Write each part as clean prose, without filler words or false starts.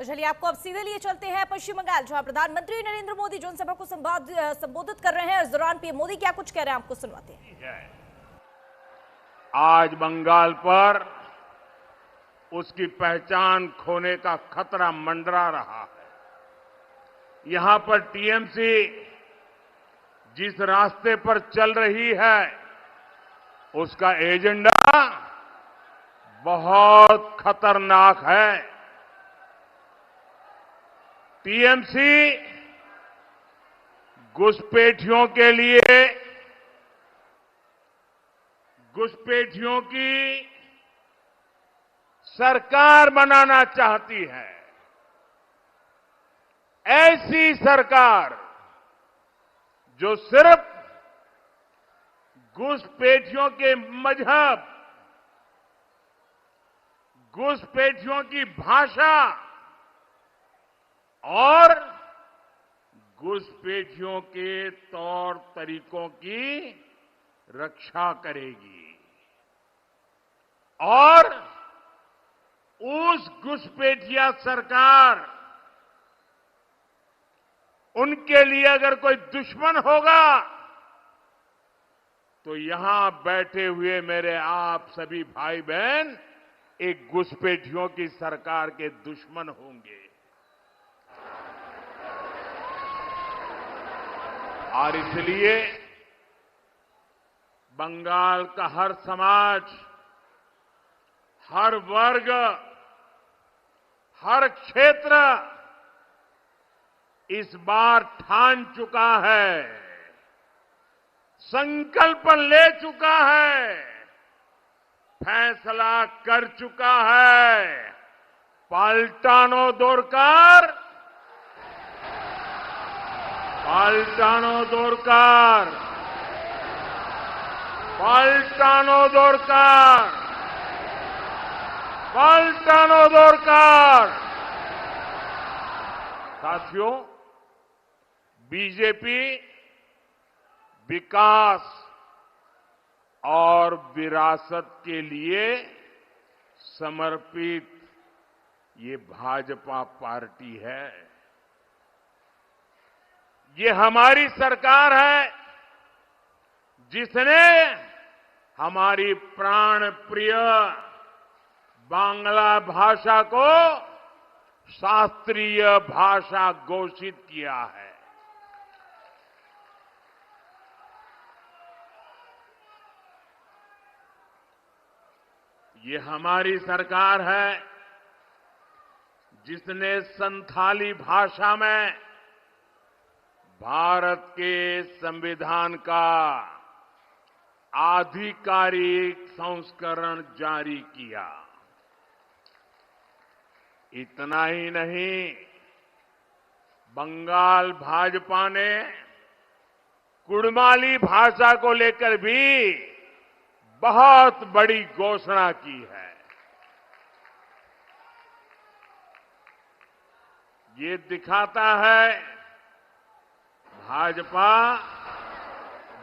तो चलिए आपको अब सीधे लिए चलते हैं पश्चिम बंगाल, जहां प्रधानमंत्री नरेंद्र मोदी जनसभा को संबोधित कर रहे हैं। इस दौरान पीएम मोदी क्या कुछ कह रहे हैं आपको सुनवाते हैं। आज बंगाल पर उसकी पहचान खोने का खतरा मंडरा रहा है। यहां पर टीएमसी जिस रास्ते पर चल रही है उसका एजेंडा बहुत खतरनाक है। टीएमसी घुसपैठियों के लिए घुसपैठियों की सरकार बनाना चाहती है। ऐसी सरकार जो सिर्फ घुसपैठियों के मजहब, घुसपैठियों की भाषा और घुसपैठियों के तौर तरीकों की रक्षा करेगी और उस घुसपैठिया सरकार, उनके लिए अगर कोई दुश्मन होगा तो यहां बैठे हुए मेरे आप सभी भाई बहन एक घुसपैठियों की सरकार के दुश्मन होंगे। और इसलिए बंगाल का हर समाज, हर वर्ग, हर क्षेत्र इस बार ठान चुका है, संकल्प ले चुका है, फैसला कर चुका है। पाल्टानो दोरकार, पाल्टानो दोरकार, पाल्टानो दोरकार, पाल्टानो दोरकार। साथियों, बीजेपी विकास और विरासत के लिए समर्पित ये भाजपा पार्टी है। ये हमारी सरकार है जिसने हमारी प्राण प्रिय बांग्ला भाषा को शास्त्रीय भाषा घोषित किया है। ये हमारी सरकार है जिसने संथाली भाषा में भारत के संविधान का आधिकारिक संस्करण जारी किया। इतना ही नहीं, बंगाल भाजपा ने कुड़माली भाषा को लेकर भी बहुत बड़ी घोषणा की है। ये दिखाता है भाजपा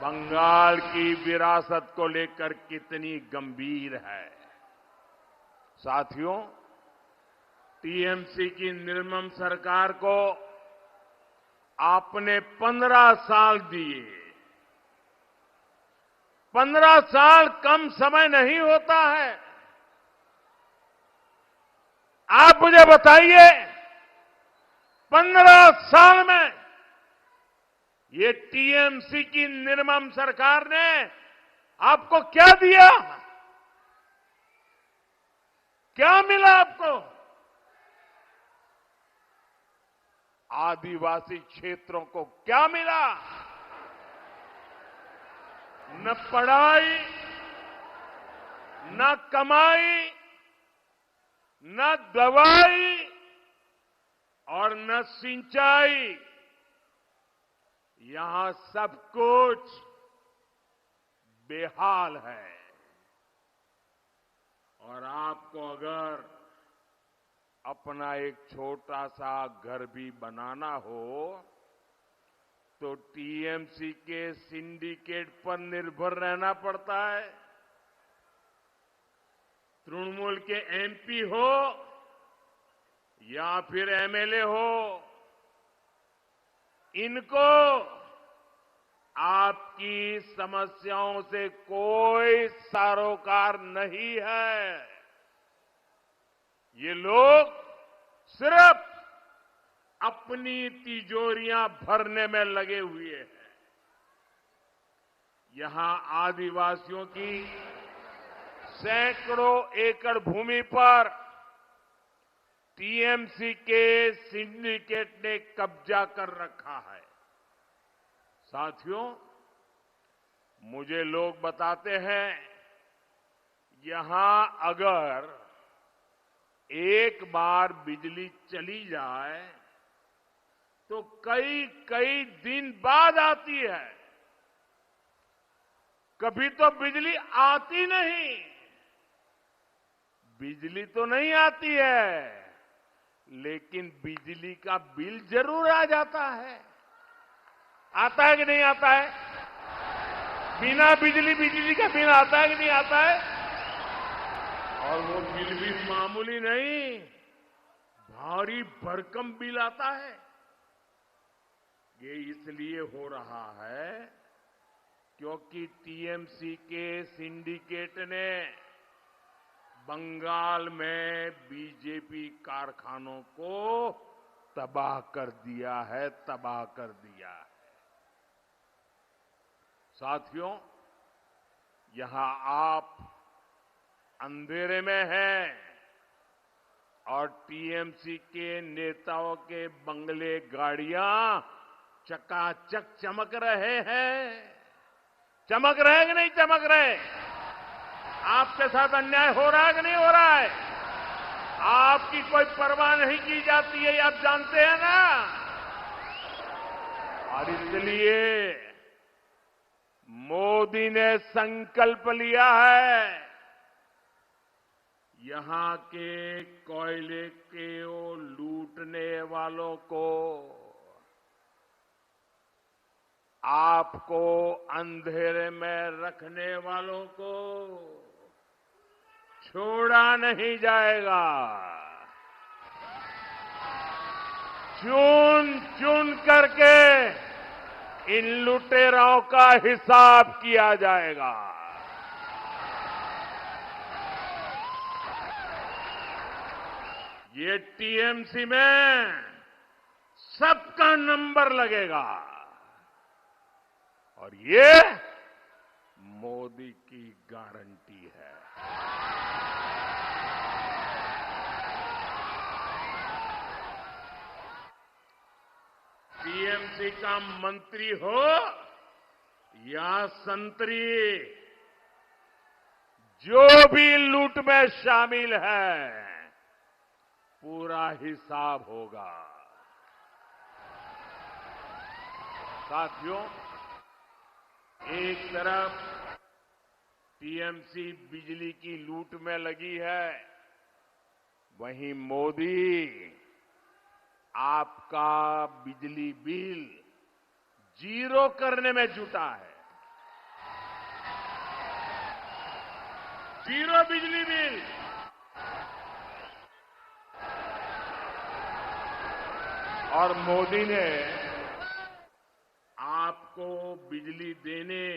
बंगाल की विरासत को लेकर कितनी गंभीर है। साथियों, टीएमसी की निर्मम सरकार को आपने 15 साल दिए। 15 साल कम समय नहीं होता है। आप मुझे बताइए, 15 साल में ये टीएमसी की निर्मम सरकार ने आपको क्या दिया? क्या मिला आपको? आदिवासी क्षेत्रों को क्या मिला? न पढ़ाई, न कमाई, न दवाई और न सिंचाई। यहां सब कुछ बेहाल है। और आपको अगर अपना एक छोटा सा घर भी बनाना हो तो टीएमसी के सिंडिकेट पर निर्भर रहना पड़ता है। तृणमूल के एमपी हो या फिर एमएलए हो, इनको आपकी समस्याओं से कोई सरोकार नहीं है। ये लोग सिर्फ अपनी तिजोरियां भरने में लगे हुए हैं। यहां आदिवासियों की सैकड़ों एकड़ भूमि पर टीएमसी के सिंडिकेट ने कब्जा कर रखा है। साथियों, मुझे लोग बताते हैं, यहां अगर एक बार बिजली चली जाए तो कई कई दिन बाद आती है। कभी तो बिजली आती नहीं, बिजली तो नहीं आती है, लेकिन बिजली का बिल जरूर आ जाता है। आता है कि नहीं आता है? बिना बिजली का बिल आता है कि नहीं आता है? और वो बिल भी मामूली नहीं, भारी भरकम बिल आता है। ये इसलिए हो रहा है क्योंकि टीएमसी के सिंडिकेट ने बंगाल में बीजेपी कारखानों को तबाह कर दिया है, तबाह कर दिया है। साथियों, यहां आप अंधेरे में हैं और टीएमसी के नेताओं के बंगले, गाड़ियां चकाचक चमक रहे हैं। चमक रहे कि नहीं चमक रहे? आपके साथ अन्याय हो रहा है कि नहीं हो रहा है? आपकी कोई परवाह नहीं की जाती है, ये आप जानते हैं ना। और इसलिए मोदी ने संकल्प लिया है, यहां के कोयले के लूटने वालों को, आपको अंधेरे में रखने वालों को छोड़ा नहीं जाएगा। चुन चुन करके इन लुटेरों का हिसाब किया जाएगा। ये टीएमसी में सबका नंबर लगेगा और ये मोदी की गारंटी है। टीएमसी का मंत्री हो या संतरी, जो भी लूट में शामिल है, पूरा हिसाब होगा। साथियों, एक तरफ टीएमसी बिजली की लूट में लगी है, वहीं मोदी आपका बिजली बिल जीरो करने में जुटा है। जीरो बिजली बिल। और मोदी ने आपको बिजली देने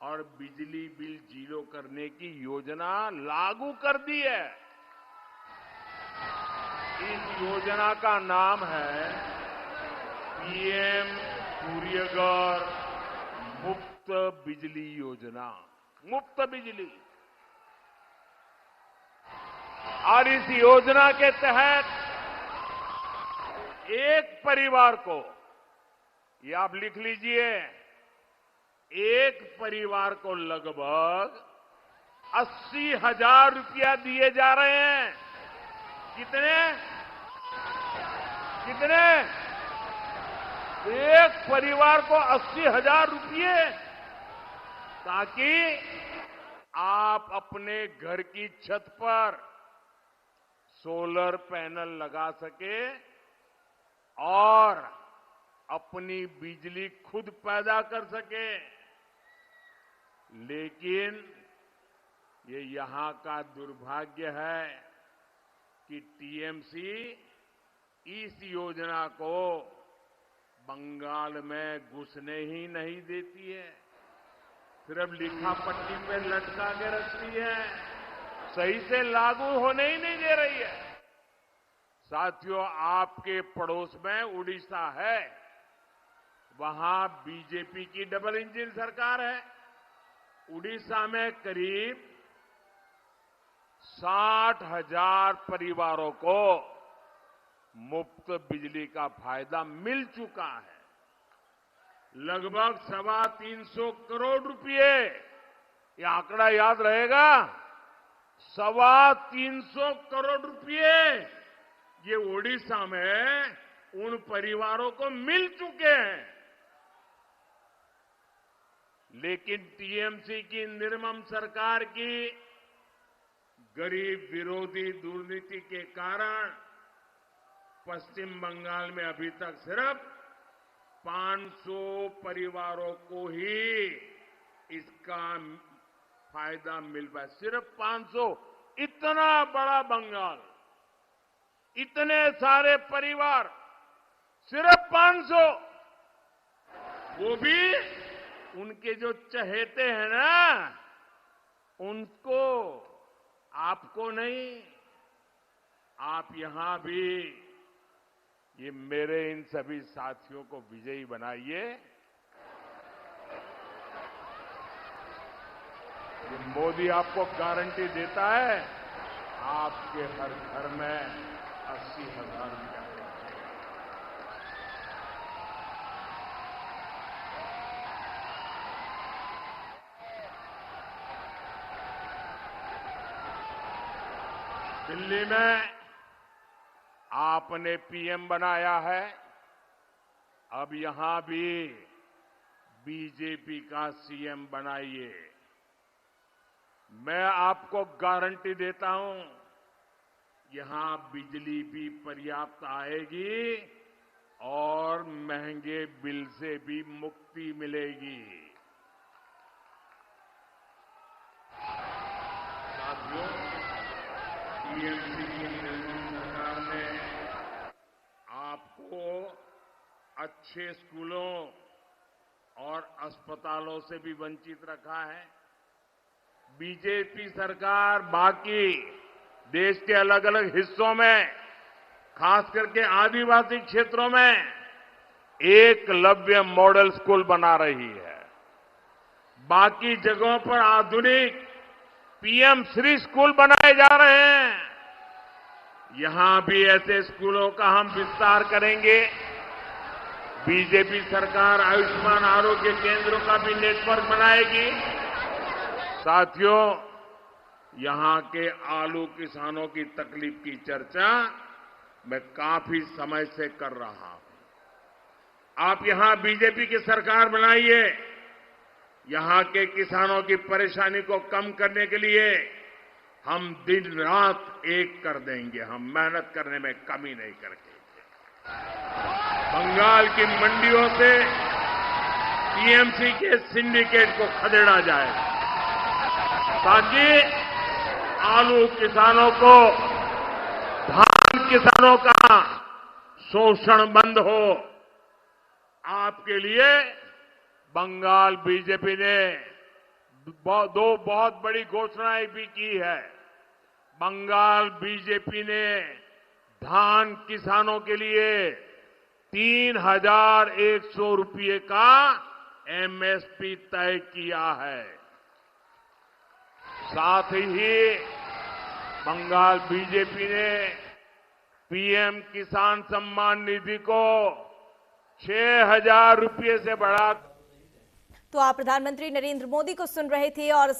और बिजली बिल जीरो करने की योजना लागू कर दी है। इस योजना का नाम है पीएम सूर्यघर मुफ्त बिजली योजना। मुफ्त बिजली। और इस योजना के तहत एक परिवार को, ये आप लिख लीजिए, एक परिवार को लगभग 80,000 रुपया दिए जा रहे हैं। कितने? कितने? एक परिवार को 80,000 रुपये, ताकि आप अपने घर की छत पर सोलर पैनल लगा सके और अपनी बिजली खुद पैदा कर सके। लेकिन ये यहां का दुर्भाग्य है कि टीएमसी इस योजना को बंगाल में घुसने ही नहीं देती है, सिर्फ लिखा पट्टी पे लटका के रखती है, सही से लागू होने ही नहीं दे रही है। साथियों, आपके पड़ोस में उड़ीसा है, वहां बीजेपी की डबल इंजन सरकार है। उड़ीसा में करीब 60,000 परिवारों को मुफ्त बिजली का फायदा मिल चुका है। लगभग 325 करोड़ रुपए, ये आंकड़ा याद रहेगा, 325 करोड़ रुपए ये ओडिशा में उन परिवारों को मिल चुके हैं। लेकिन टीएमसी की निर्मम सरकार की गरीब विरोधी दुर्नीति के कारण पश्चिम बंगाल में अभी तक सिर्फ 500 परिवारों को ही इसका फायदा मिल पाया। सिर्फ 500, इतना बड़ा बंगाल, इतने सारे परिवार, सिर्फ 500, वो भी उनके जो चहेते हैं ना, उनको, आपको नहीं। आप यहां भी ये मेरे इन सभी साथियों को विजयी बनाइए। ये मोदी आपको गारंटी देता है, आपके हर घर में 80,000 रुपया। दिल्ली में आपने पीएम बनाया है, अब यहां भी बीजेपी का सीएम बनाइए। मैं आपको गारंटी देता हूं, यहां बिजली भी पर्याप्त आएगी और महंगे बिल से भी मुक्ति मिलेगी। साथियों, टीएमसी की निर्मम सरकार ने आपको अच्छे स्कूलों और अस्पतालों से भी वंचित रखा है। बीजेपी सरकार बाकी देश के अलग अलग हिस्सों में, खास करके आदिवासी क्षेत्रों में एकलव्य मॉडल स्कूल बना रही है। बाकी जगहों पर आधुनिक पीएम श्री स्कूल बनाए जा रहे हैं। यहां भी ऐसे स्कूलों का हम विस्तार करेंगे। बीजेपी सरकार आयुष्मान आरोग्य केंद्रों का भी नेटवर्क बनाएगी। साथियों, यहां के आलू किसानों की तकलीफ की चर्चा मैं काफी समय से कर रहा हूं। आप यहां बीजेपी की सरकार बनाइए। यहां के किसानों की परेशानी को कम करने के लिए हम दिन रात एक कर देंगे। हम मेहनत करने में कमी नहीं करेंगे। बंगाल की मंडियों से टीएमसी के सिंडिकेट को खदेड़ा जाएगा ताकि आलू किसानों को, धान किसानों का शोषण बंद हो। आपके लिए बंगाल बीजेपी ने दो बहुत बड़ी घोषणाएं भी की है। बंगाल बीजेपी ने धान किसानों के लिए 3,100 रुपये का एमएसपी तय किया है। साथ ही बंगाल बीजेपी ने पीएम किसान सम्मान निधि को 6,000 रुपये से बढ़ा। तो आप प्रधानमंत्री नरेंद्र मोदी को सुन रहे थे और